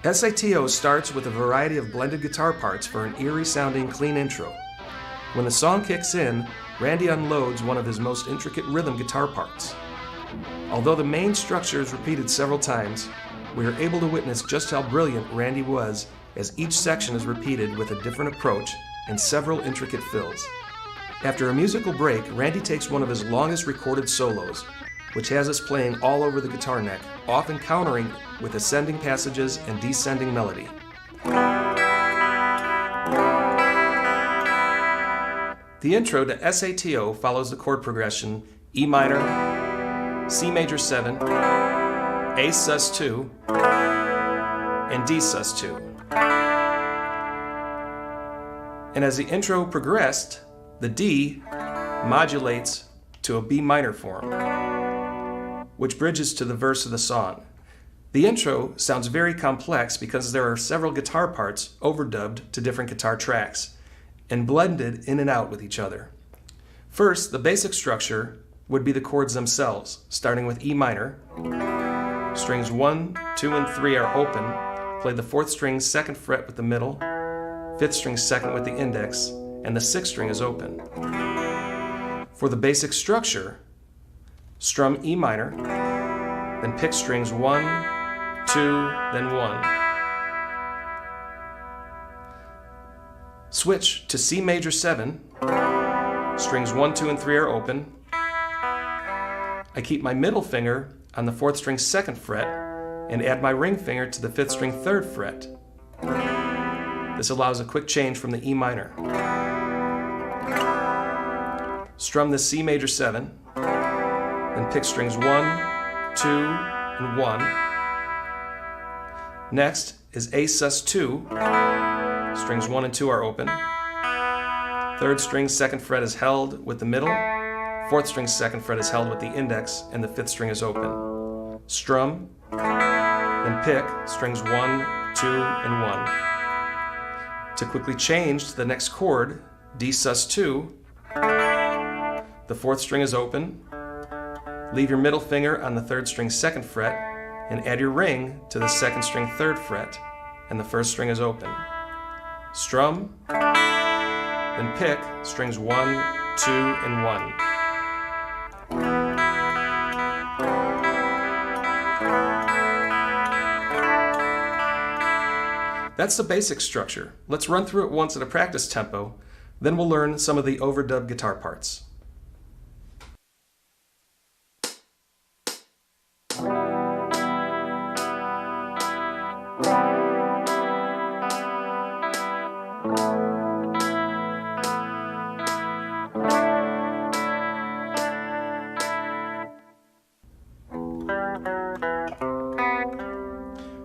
S.A.T.O starts with a variety of blended guitar parts for an eerie-sounding clean intro. When the song kicks in, Randy unloads one of his most intricate rhythm guitar parts. Although the main structure is repeated several times, we are able to witness just how brilliant Randy was as each section is repeated with a different approach and several intricate fills. After a musical break, Randy takes one of his longest recorded solos, which has us playing all over the guitar neck, often countering with ascending passages and descending melody. The intro to S.A.T.O follows the chord progression E minor, C major 7, A sus2, and D sus2. And as the intro progressed, the D modulates to a B minor form, which bridges to the verse of the song. The intro sounds very complex because there are several guitar parts overdubbed to different guitar tracks and blended in and out with each other. First, the basic structure would be the chords themselves, starting with E minor. Strings 1, 2, and 3 are open. Play the 4th string 2nd fret with the middle, 5th string 2nd with the index, and the 6th string is open. For the basic structure, strum E minor, then pick strings 1, 2, then 1. Switch to C major 7, strings 1, 2, and 3 are open. I keep my middle finger on the 4th string 2nd fret and add my ring finger to the 5th string 3rd fret. This allows a quick change from the E minor. Strum the C major 7, then pick strings 1, 2, and 1. Next is A sus2. Strings 1 and 2 are open. 3rd string 2nd fret is held with the middle. 4th string 2nd fret is held with the index, and the 5th string is open. Strum, then pick strings 1, 2, and 1. To quickly change to the next chord, D sus2, the 4th string is open. Leave your middle finger on the 3rd string 2nd fret and add your ring to the 2nd string 3rd fret, and the 1st string is open. Strum, then pick strings 1, 2, and 1. That's the basic structure. Let's run through it once at a practice tempo, then we'll learn some of the overdubbed guitar parts.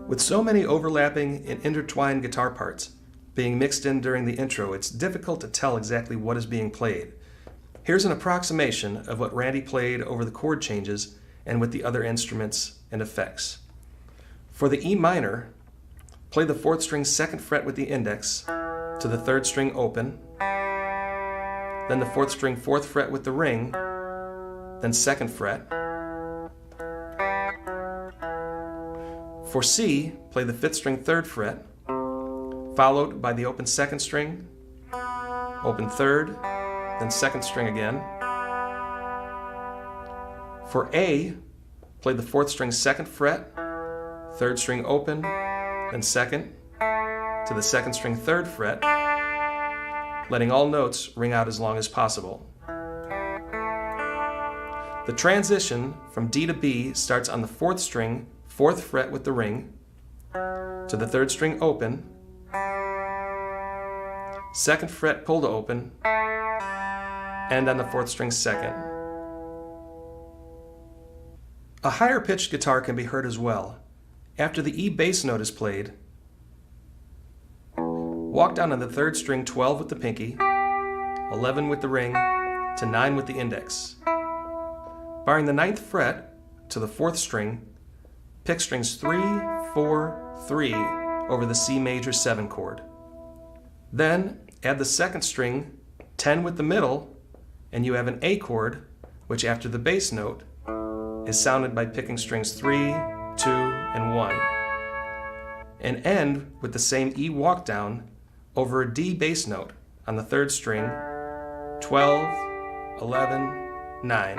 With so many overlapping and intertwined guitar parts being mixed in during the intro, it's difficult to tell exactly what is being played. Here's an approximation of what Randy played over the chord changes and with the other instruments and effects. For the E minor, play the 4th string 2nd fret with the index to the 3rd string open, then the 4th string 4th fret with the ring, then 2nd fret. For C, play the 5th string 3rd fret, followed by the open 2nd string, open 3rd, then 2nd string again. For A, play the 4th string 2nd fret, 3rd string open, then 2nd, to the 2nd string 3rd fret, letting all notes ring out as long as possible. The transition from D to B starts on the 4th string 4th fret with the ring, to the 3rd string open, 2nd fret pull to open, and on the 4th string 2nd. A higher pitched guitar can be heard as well. After the E bass note is played, walk down on the 3rd string 12 with the pinky, 11 with the ring, to 9 with the index. Barring the 9th fret to the 4th string, pick strings 3, 4, 3 over the C major 7 chord. Then add the 2nd string 10 with the middle, and you have an A chord, which after the bass note is sounded by picking strings 3, 2, and 1. and end with the same E walk down over a D bass note on the 3rd string, 12, 11, 9.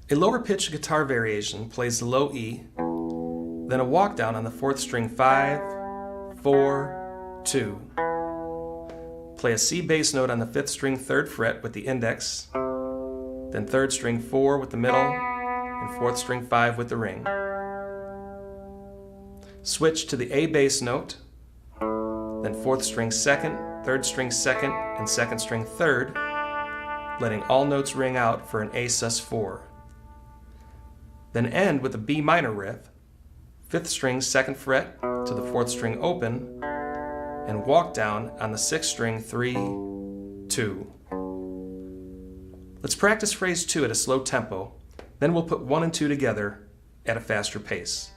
A lower pitched guitar variation plays the low E, then a walk down on the 4th string, 5, 4, 2. Play a C bass note on the 5th string, 3rd fret with the index, then 3rd string 4 with the middle, and 4th string 5 with the ring. Switch to the A bass note, then 4th string 2nd, 3rd string 2nd, and 2nd string 3rd, letting all notes ring out for an A sus4. Then end with a B minor riff, 5th string 2nd fret to the 4th string open, and walk down on the 6th string 3, 2. Let's practice phrase 2 at a slow tempo, then we'll put 1 and 2 together at a faster pace.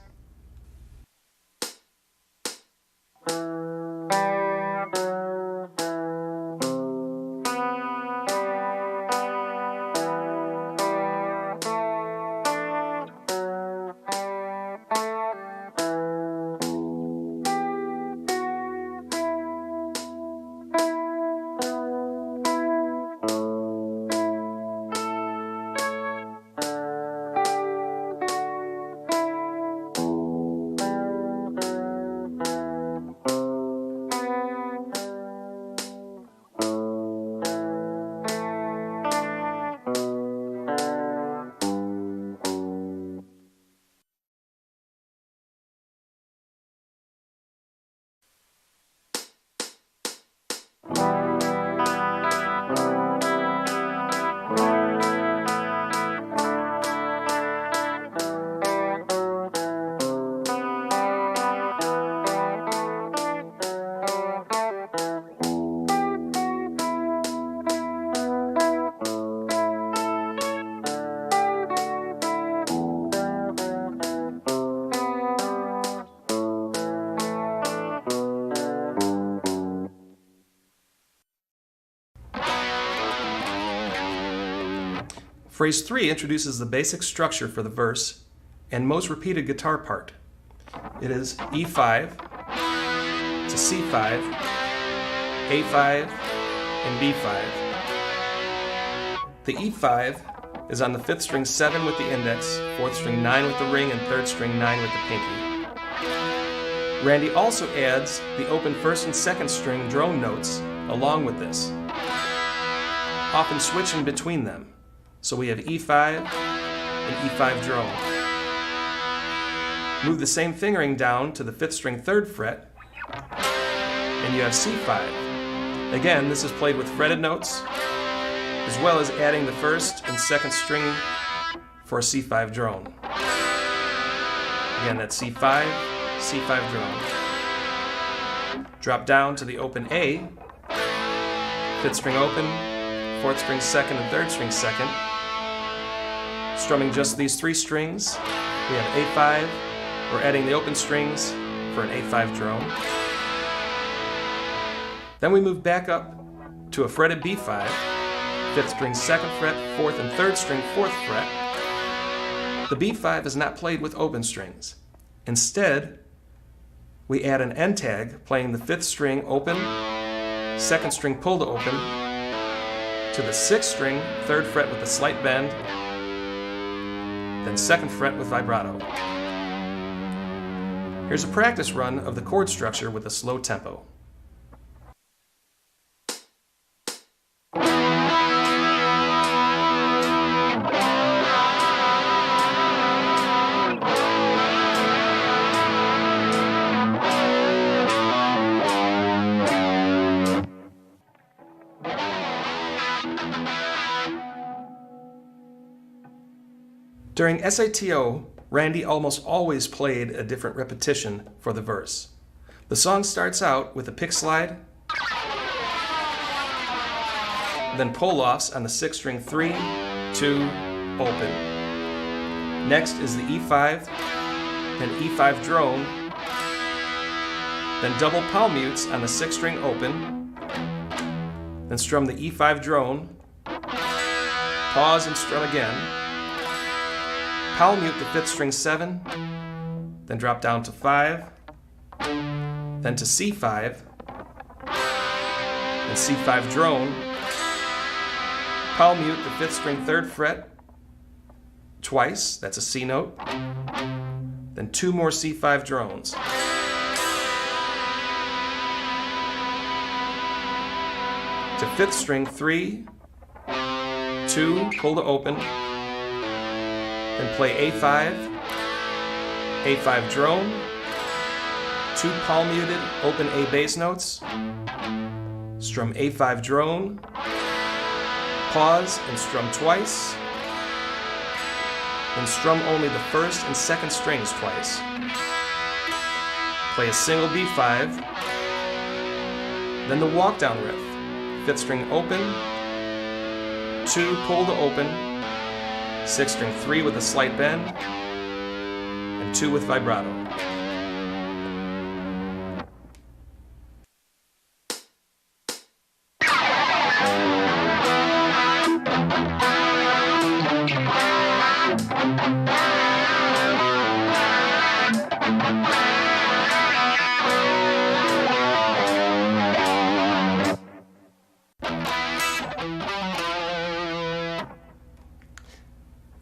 Phrase 3 introduces the basic structure for the verse and most repeated guitar part. It is E5 to C5, A5, and B5. The E5 is on the 5th string 7 with the index, 4th string 9 with the ring, and 3rd string 9 with the pinky. Randy also adds the open 1st and 2nd string drone notes along with this, often switching between them. So we have E5 and E5 drone. Move the same fingering down to the 5th string 3rd fret, and you have C5. Again, this is played with fretted notes, as well as adding the 1st and 2nd string for a C5 drone. Again, that's C5, C5 drone. Drop down to the open A, 5th string open, 4th string 2nd, and 3rd string 2nd. Strumming just these 3 strings, we have A5. We're adding the open strings for an A5 drone. Then we move back up to a fretted B5, 5th string 2nd fret, 4th and 3rd string 4th fret. The B5 is not played with open strings. Instead, we add an end tag playing the 5th string open, 2nd string pulled open, to the 6th string 3rd fret with a slight bend, then 2nd fret with vibrato. Here's a practice run of the chord structure with a slow tempo. During S.A.T.O, Randy almost always played a different repetition for the verse. The song starts out with a pick slide, then pull-offs on the 6th string 3, 2, open. Next is the E5, then E5 drone, then double palm mutes on the 6th string open, then strum the E5 drone, pause and strum again, palm mute the 5th string 7, then drop down to 5, then to C5, and C5 drone, palm mute the 5th string 3rd fret twice, that's a C note, then 2 more C5 drones. To 5th string 3, 2, pull to open, then play A5, A5 drone, 2 palm muted open A bass notes, strum A5 drone, pause and strum twice, then strum only the 1st and 2nd strings twice. Play a single B5, then the walk down riff, 5th string open, 2 pull to open, 6th string 3 with a slight bend, and 2 with vibrato.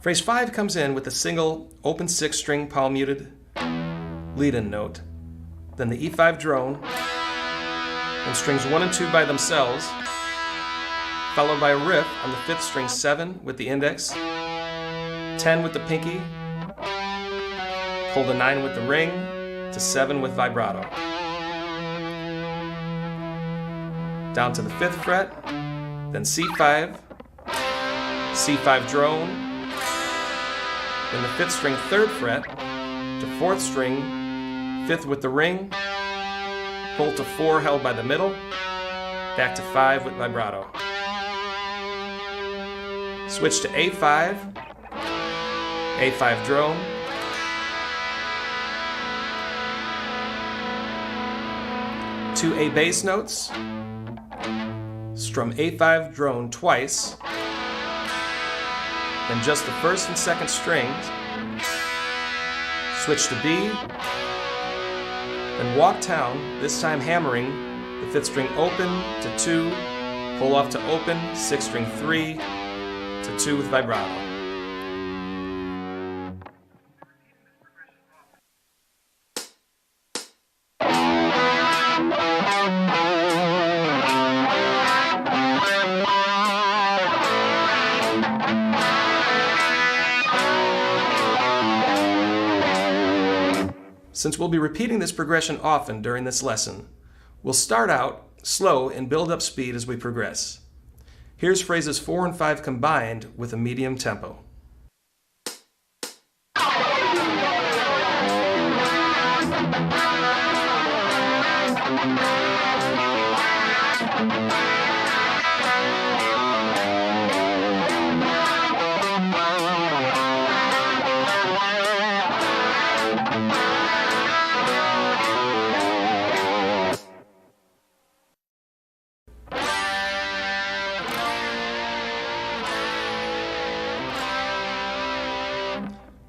Phrase 5 comes in with a single open 6th string palm muted lead-in note, then the E5 drone, and strings 1 and 2 by themselves, followed by a riff on the 5th string 7 with the index, 10 with the pinky, pull to 9 with the ring, to 7 with vibrato. Down to the 5th fret, then C5, C5 drone, then the 5th string 3rd fret, to 4th string, 5th with the ring, pull to 4 held by the middle, back to 5 with vibrato. Switch to A5, A5 drone, two A bass notes, strum A5 drone twice, then just the 1st and 2nd strings, switch to B, then walk down, this time hammering the 5th string open to 2, pull off to open, 6th string 3 to 2 with vibrato. Since we'll be repeating this progression often during this lesson, we'll start out slow and build up speed as we progress. Here's phrases 4 and 5 combined with a medium tempo.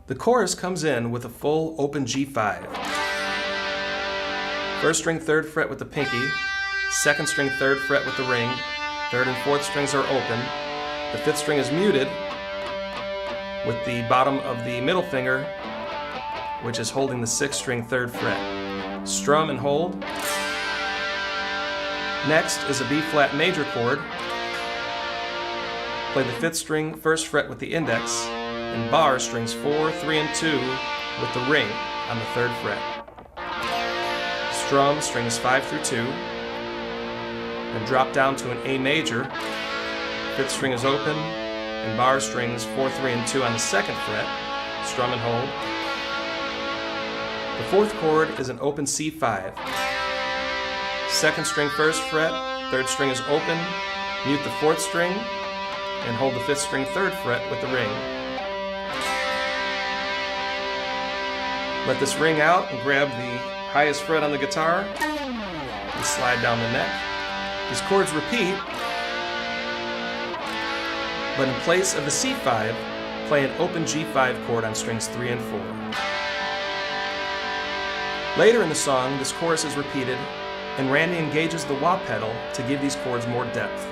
The chorus comes in with a full open G5. 1st string 3rd fret with the pinky, 2nd string 3rd fret with the ring, 3rd and 4th strings are open, the 5th string is muted with the bottom of the middle finger, which is holding the 6th string 3rd fret. Strum and hold. Next is a B flat major chord. Play the 5th string 1st fret with the index, and bar strings 4, 3, and 2 with the ring on the 3rd fret. Strum strings 5 through 2, and drop down to an A major. 5th string is open, and bar strings 4, 3, and 2 on the 2nd fret. Strum and hold. The 4th chord is an open C5. 2nd string 1st fret, 3rd string is open, mute the 4th string, and hold the 5th string 3rd fret with the ring. Let this ring out and grab the highest fret on the guitar and slide down the neck. These chords repeat, but in place of the C5, play an open G5 chord on strings 3 and 4. Later in the song, this chorus is repeated, and Randy engages the wah pedal to give these chords more depth.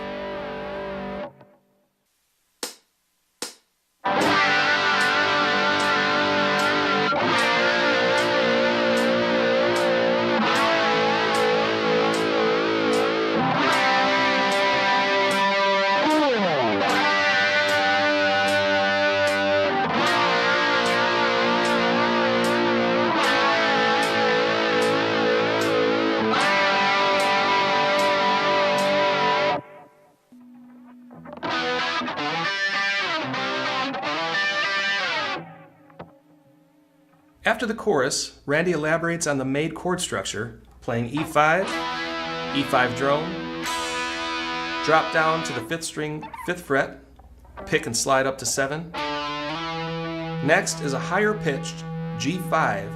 After the chorus, Randy elaborates on the made chord structure, playing E5, E5 drone, drop down to the 5th string, 5th fret, pick and slide up to 7. Next is a higher pitched G5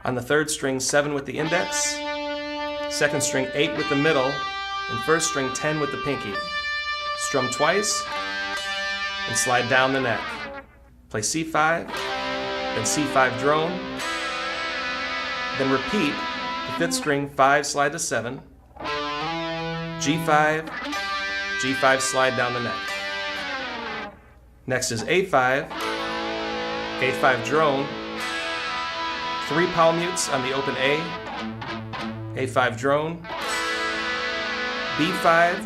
on the 3rd string 7 with the index, 2nd string 8 with the middle, and 1st string 10 with the pinky. Strum twice and slide down the neck. Play C5, then C5 drone, then repeat the 5th string 5 slide to 7, G5, G5 slide down the neck. Next is A5, A5 drone, 3 pow mutes on the open A, A5 drone, B5,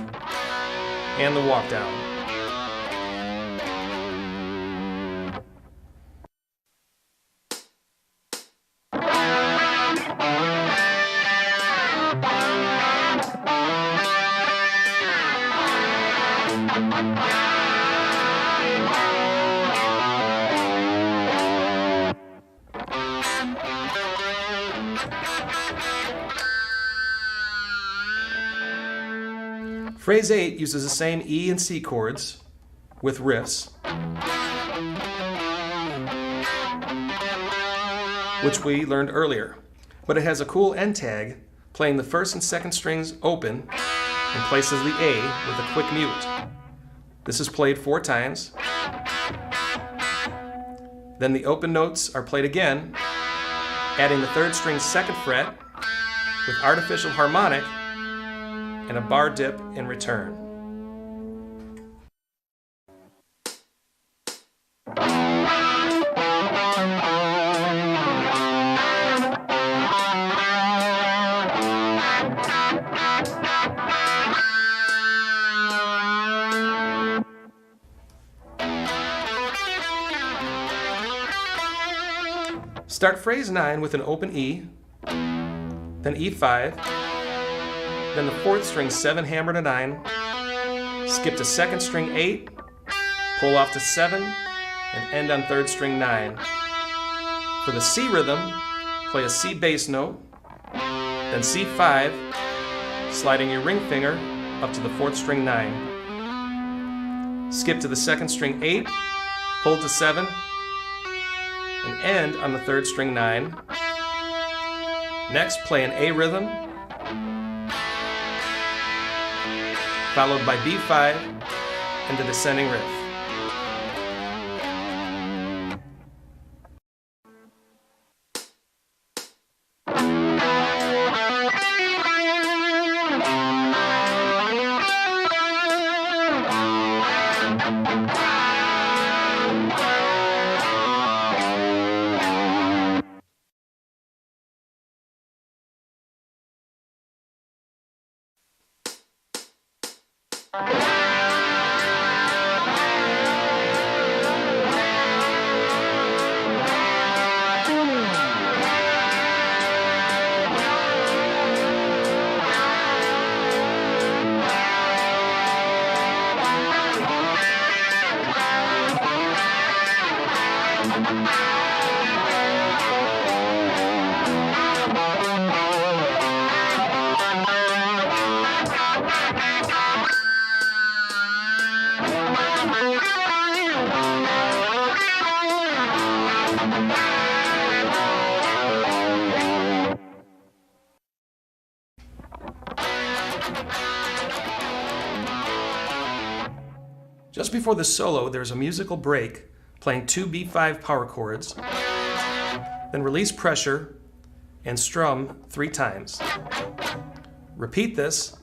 and the walk down. Phrase 8 uses the same E and C chords with riffs, which we learned earlier, but it has a cool end tag playing the 1st and 2nd strings open and places the A with a quick mute. This is played 4 times. Then the open notes are played again, adding the 3rd string 2nd fret with artificial harmonic and a bar dip in return. Start phrase 9 with an open E, then E5, then the 4th string 7 hammer to 9, skip to 2nd string 8, pull off to 7, and end on 3rd string 9. For the C rhythm, play a C bass note, then C5, sliding your ring finger up to the 4th string 9. Skip to the 2nd string 8, pull to 7, and end on the 3rd string 9. Next, play an A rhythm, followed by B5 and the descending riff. Just before the solo, there's a musical break playing 2 B5 power chords, Then release pressure and strum 3 times. Repeat this,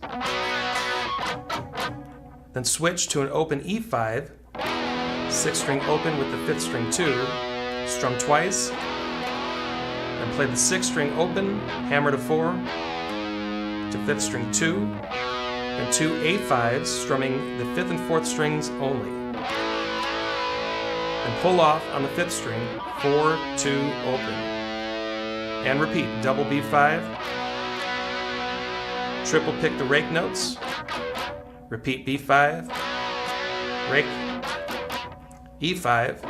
then switch to an open E5, 6th string open with the 5th string 2, strum twice, then play the 6th string open, hammer to 4, to 5th string 2, and 2 A5s, strumming the 5th and 4th strings only. Then pull off on the 5th string, 4, 2, open. And repeat, double B5, triple pick the rake notes, repeat B5, rake, E5,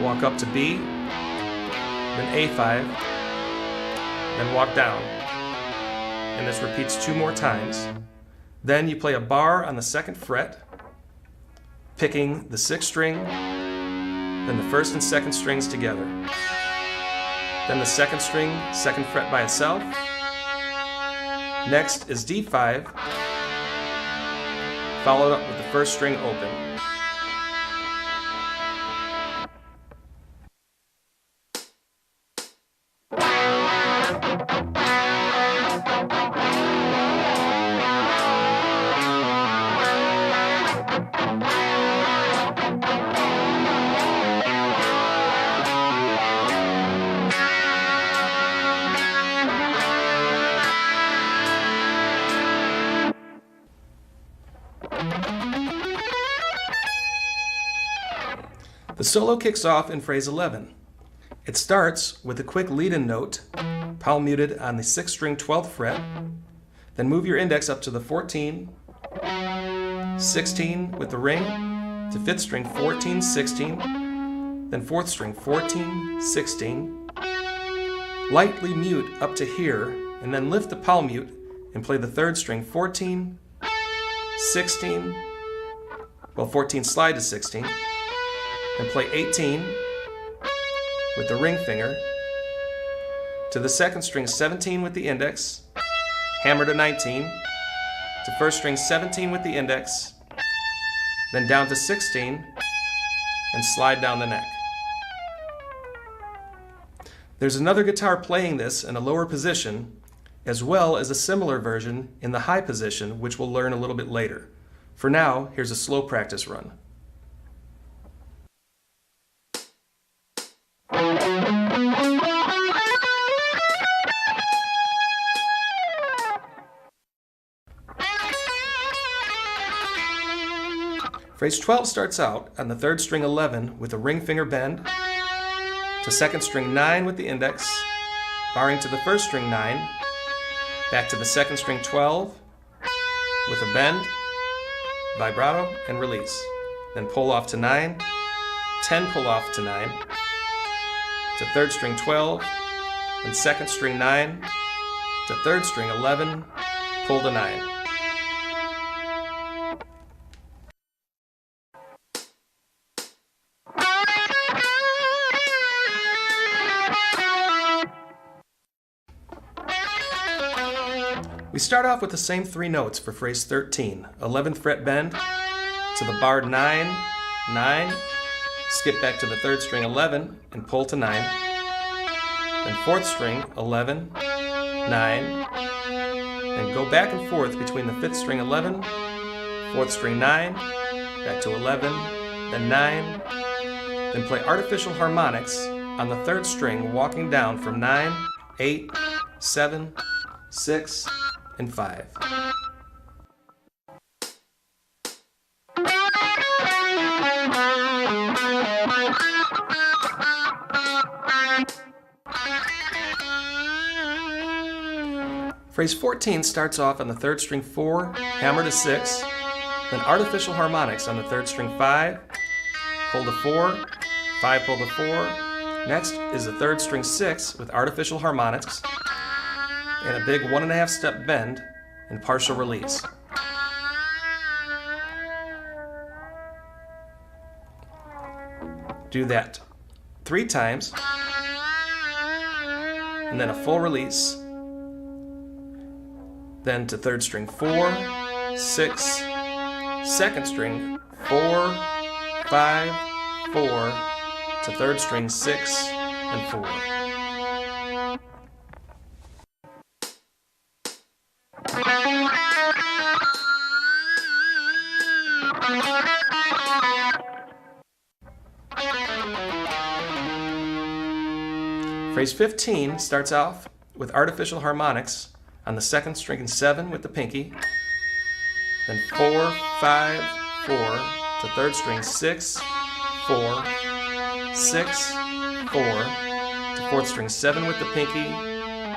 walk up to B, then A5, then walk down. And this repeats 2 more times. Then you play a bar on the 2nd fret, picking the 6th string, then the 1st and 2nd strings together. Then the 2nd string, 2nd fret by itself. Next is D5, followed up with the 1st string open. The solo kicks off in phrase 11. It starts with a quick lead-in note, palm muted on the 6th string 12th fret, then move your index up to the 14, 16 with the ring, to 5th string 14, 16, then 4th string 14, 16, lightly mute up to here, and then lift the palm mute and play the 3rd string 14, 16, 14 slide to 16, and play 18 with the ring finger, to the 2nd string 17 with the index, hammer to 19, to 1st string 17 with the index, then down to 16, and slide down the neck. There's another guitar playing this in a lower position, as well as a similar version in the high position, which we'll learn a little bit later. For now, here's a slow practice run. Phrase 12 starts out on the 3rd string 11 with a ring finger bend, to 2nd string 9 with the index, barring to the 1st string 9, back to the 2nd string 12 with a bend, vibrato, and release. Then pull off to 9, 10 pull off to 9, to 3rd string 12, then 2nd string 9, to 3rd string 11, pull to 9. We start off with the same 3 notes for phrase 13. 11th fret bend, to the barred 9, 9, skip back to the 3rd string 11 and pull to 9, then 4th string 11, 9, and go back and forth between the 5th string 11, 4th string 9, back to 11, then 9, then play artificial harmonics on the 3rd string, walking down from 9, 8, 7, 6, and 5. Phrase 14 starts off on the 3rd string 4, hammer to 6, then artificial harmonics on the 3rd string 5, pull to 4, 5 pull to 4. Next is the 3rd string 6 with artificial harmonics, and a big 1.5 step bend and partial release. Do that 3 times, and then a full release, then to 3rd string 4, 6, 2nd string 4, 5, 4, to 3rd string 6, and 4. Phrase 15 starts off with artificial harmonics on the second string and 7 with the pinky, then 4, 5, 4 to third string 6, 4, 6, 4 to fourth string 7 with the pinky,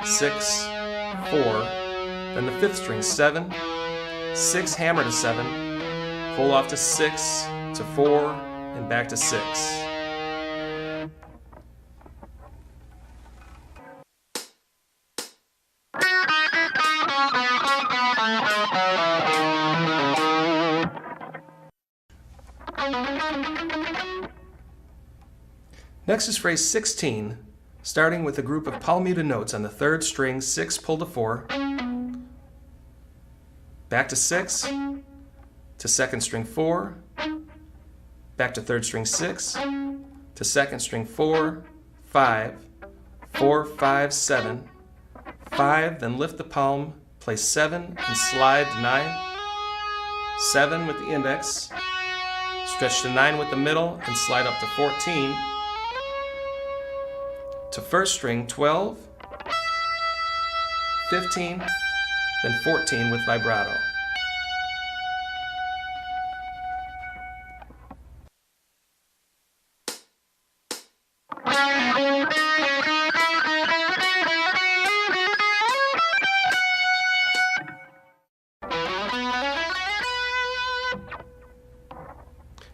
6, 4, then the fifth string 7, 6 hammer to 7, pull off to 6 to 4 and back to 6. Next is phrase 16, starting with a group of palmuta notes on the third string, 6 pull to 4, back to 6, to second string 4, back to third string 6, to second string 4, 5, 4, 5, 7, 5, then lift the palm, play 7 and slide to 9, 7 with the index, stretch to 9 with the middle and slide up to 14, to first string 12, 15, then 14 with vibrato.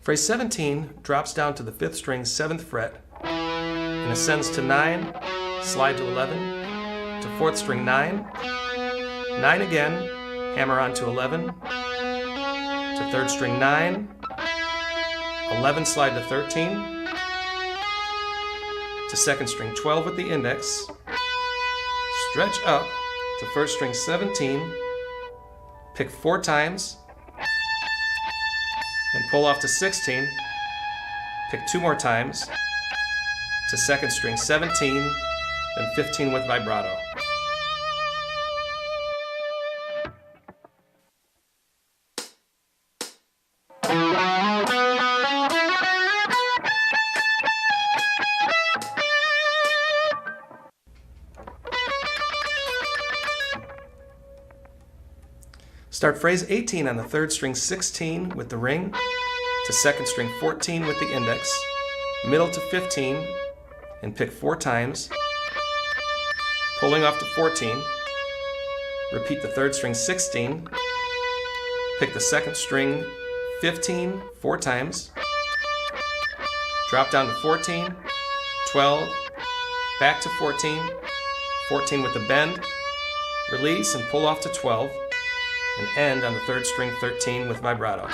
Phrase 17 drops down to the 5th string, 7th fret, and ascends to 9, slide to 11, to 4th string 9, 9 again, hammer on to 11, to 3rd string 9, 11 slide to 13, to 2nd string 12 with the index, stretch up to 1st string 17, pick 4 times, and pull off to 16, pick 2 more times, to 2nd string 17, then 15 with vibrato. Start phrase 18 on the 3rd string 16 with the ring, to 2nd string 14 with the index, middle to 15, and pick 4 times, pulling off to 14, repeat the 3rd string 16, pick the 2nd string 15 4 times, drop down to 14, 12, back to 14, 14 with the bend, release and pull off to 12, and end on the 3rd string 13 with vibrato.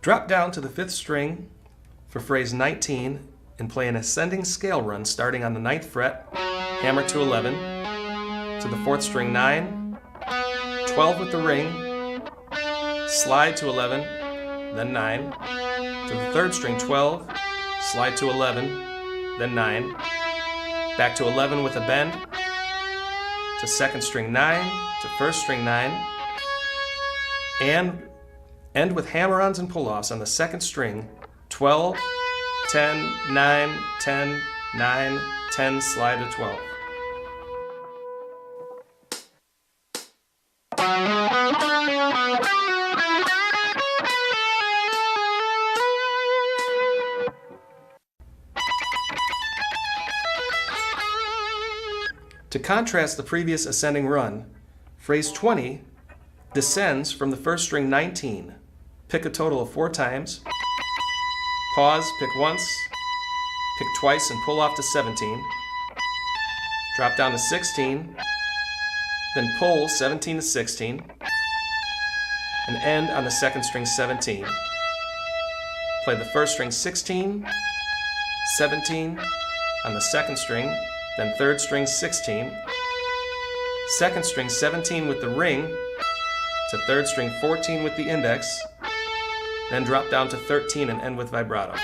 Drop down to the 5th string for phrase 19 and play an ascending scale run starting on the 9th fret, hammer to 11, to the 4th string 9, 12 with the ring, slide to 11, then 9, to the 3rd string 12, slide to 11, then 9, back to 11 with a bend, to 2nd string 9, to 1st string 9, and end with hammer-ons and pull-offs on the 2nd string, 12, 10, 9, 10, 9, 10, slide to 12. To contrast the previous ascending run, phrase 20 descends from the 1st string 19. Pick a total of 4 times, pause, pick once, pick twice and pull off to 17, drop down to 16, then pull 17 to 16, and end on the 2nd string 17. play the first string 16, 17 on the second string, then third string 16, second string 17 with the ring to third string 14 with the index, then drop down to 13 and end with vibrato.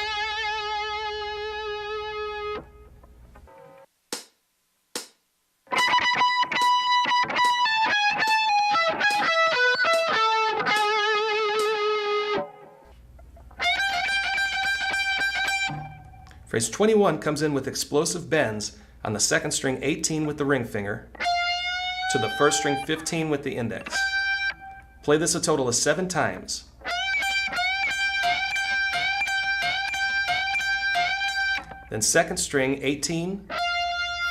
Phrase 21 comes in with explosive bends on the second string 18 with the ring finger to the first string 15 with the index. Play this a total of 7 times. Then second string 18,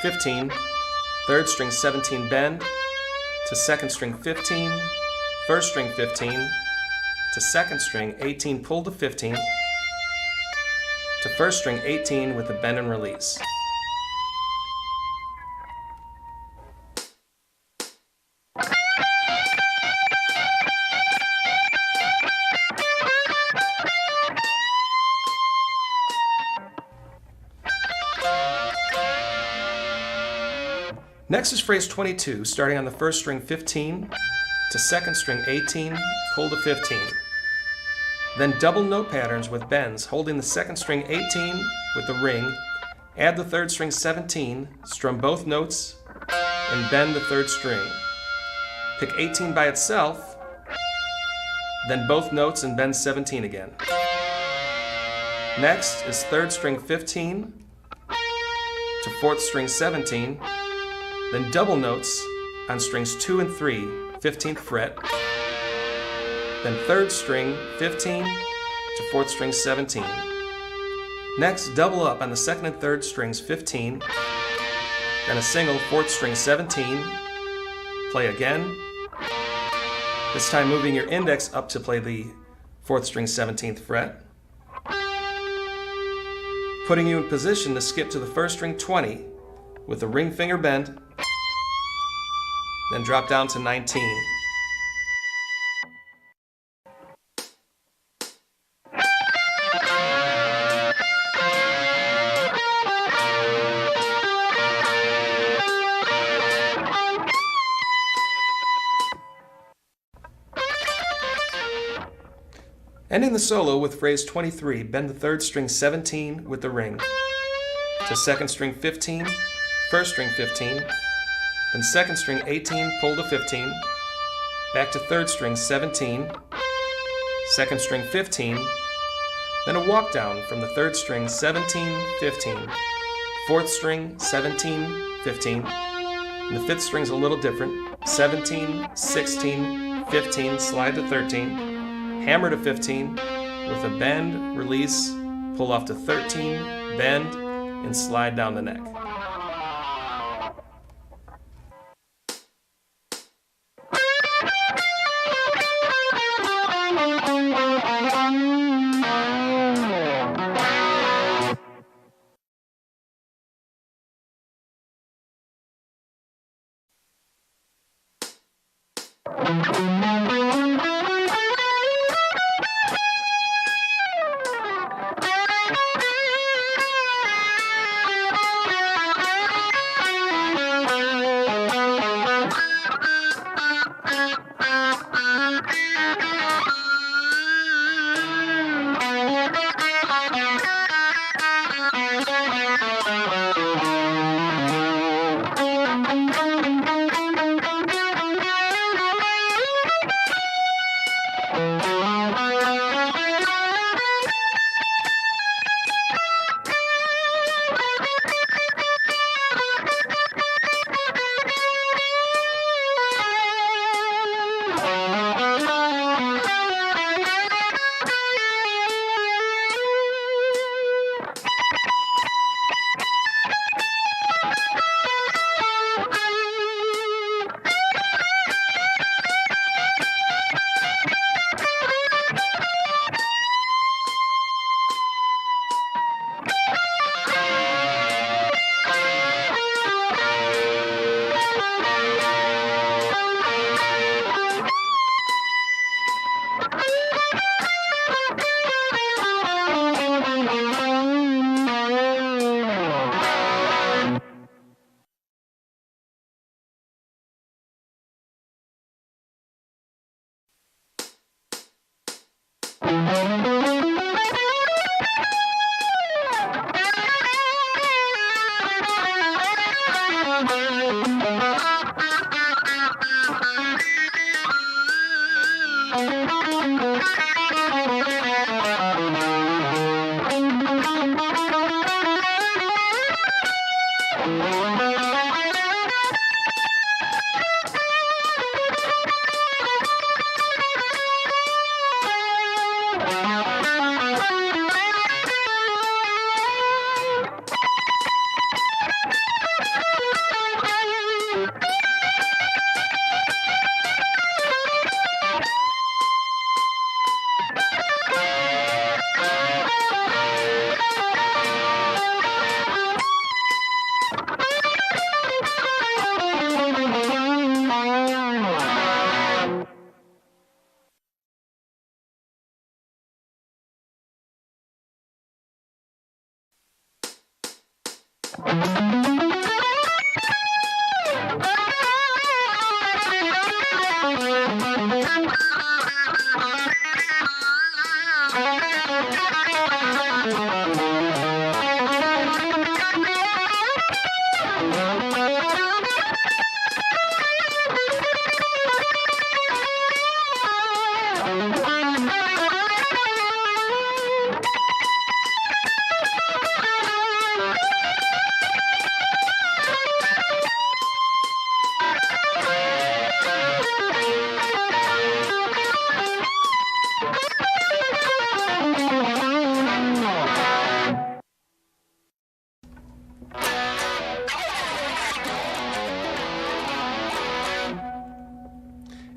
15, third string 17 bend to second string 15, first string 15 to second string 18 pull to 15 to first string 18 with the bend and release. Next is phrase 22, starting on the first string 15 to second string 18, pull to 15. Then double note patterns with bends, holding the second string 18 with the ring, add the third string 17, strum both notes, and bend the third string. Pick 18 by itself, then both notes and bend 17 again. Next is third string 15 to fourth string 17, then double notes on strings 2 and 3, 15th fret, then third string 15 to fourth string 17. Next, double up on the second and third strings 15, then a single fourth string 17, play again, this time moving your index up to play the fourth string 17th fret, putting you in position to skip to the first string 20 with a ring finger bend, then drop down to 19. Ending the solo with phrase 23, bend the third string 17 with the ring to second string 15, first string 15, then second string 18, pull to 15, back to third string 17, second string 15, then a walk down from the third string 17, 15, fourth string 17, 15, and the fifth string's a little different, 17, 16, 15, slide to 13, hammer to 15, with a bend, release, pull off to 13, bend, and slide down the neck.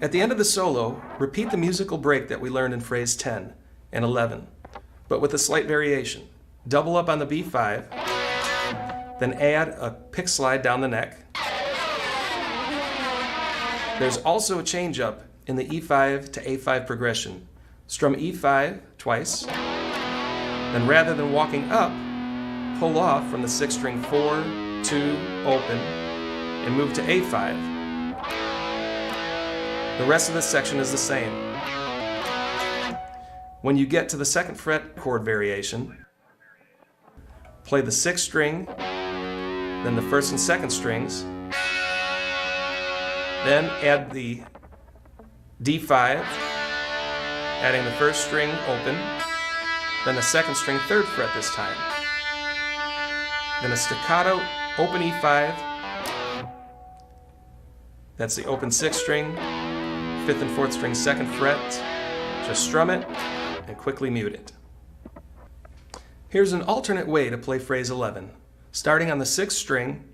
At the end of the solo, repeat the musical break that we learned in phrase 10 and 11, but with a slight variation. Double up on the B5, then add a pick slide down the neck. There's also a change up in the E5 to A5 progression. Strum E5 twice, then rather than walking up, pull off from the 6th string 4, 2, open, and move to A5. The rest of this section is the same. When you get to the 2nd fret chord variation, play the 6th string, then the 1st and 2nd strings, then add the D5, adding the 1st string open, then the 2nd string 3rd fret this time, then a staccato open E5, that's the open 6th string, 5th and 4th string 2nd fret, just strum it and quickly mute it. Here's an alternate way to play phrase 11. Starting on the 6th string,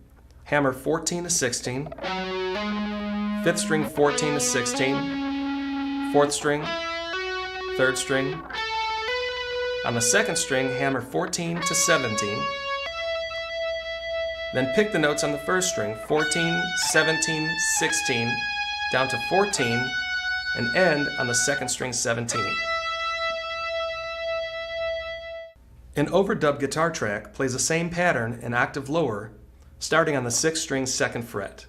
hammer 14 to 16, 5th string 14 to 16, 4th string, 3rd string. On the 2nd string, hammer 14 to 17, then pick the notes on the 1st string, 14, 17, 16, down to 14, and end on the 2nd string 17. An overdub guitar track plays the same pattern an octave lower, starting on the 6th string 2nd fret.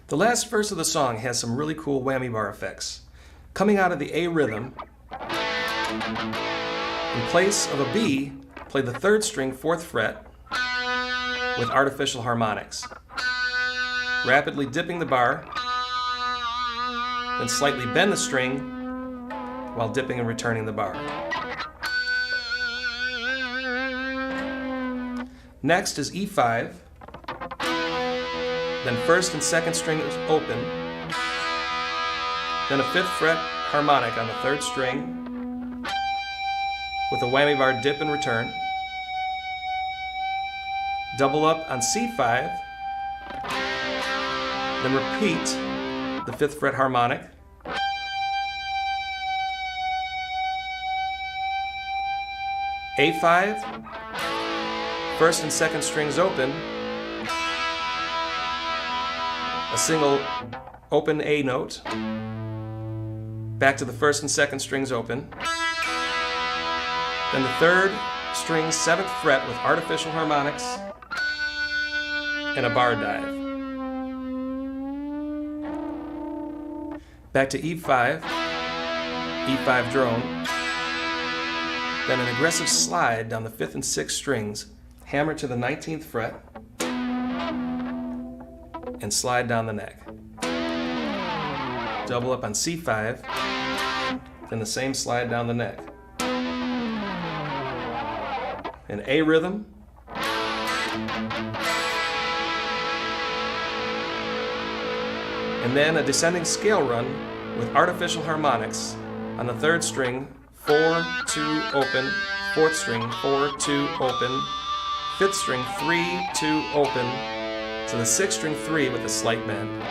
The last verse of the song has some really cool whammy bar effects. Coming out of the A rhythm, in place of a B, play the 3rd string 4th fret with artificial harmonics, rapidly dipping the bar, then slightly bend the string while dipping and returning the bar. Next is E5, then 1st and 2nd string is open, then a 5th fret harmonic on the 3rd string with a whammy bar dip and return, double up on C5, then repeat the 5th fret harmonic, A5, 1st and 2nd strings open, a single open A note, back to the 1st and 2nd strings open, then the 3rd string 7th fret with artificial harmonics, and a bar dive. Back to E5, E5 drone, then an aggressive slide down the 5th and 6th strings, hammer to the 19th fret, and slide down the neck. Double up on C5, then the same slide down the neck. An A rhythm, and then a descending scale run with artificial harmonics on the 3rd string, 4, 2, open, 4th string, 4, 2, open, 5th string, 3, 2, open, to the 6th string 3 with a slight bend.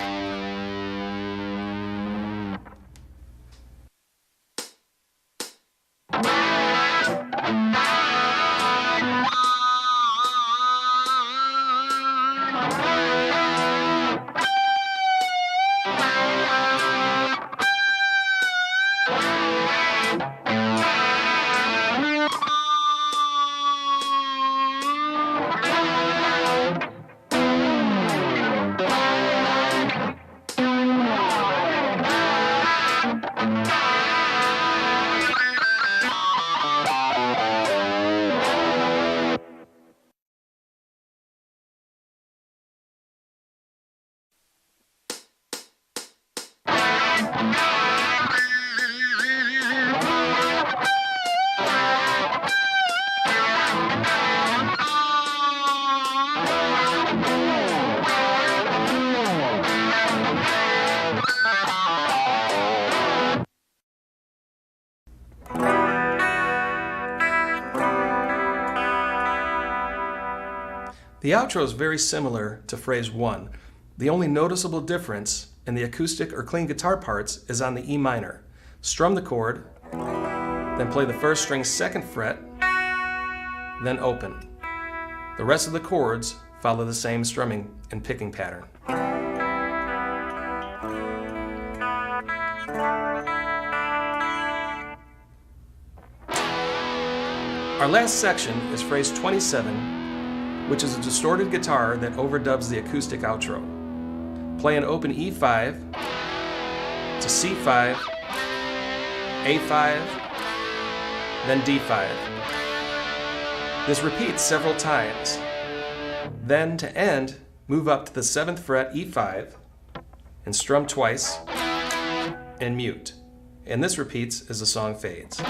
The outro is very similar to phrase 1. The only noticeable difference in the acoustic or clean guitar parts is on the E minor. Strum the chord, then play the first string's 2nd fret, then open. The rest of the chords follow the same strumming and picking pattern. Our last section is phrase 27, which is a distorted guitar that overdubs the acoustic outro. Play an open E5 to C5, A5, then D5. This repeats several times. Then to end, move up to the 7th fret E5 and strum twice and mute. And this repeats as the song fades.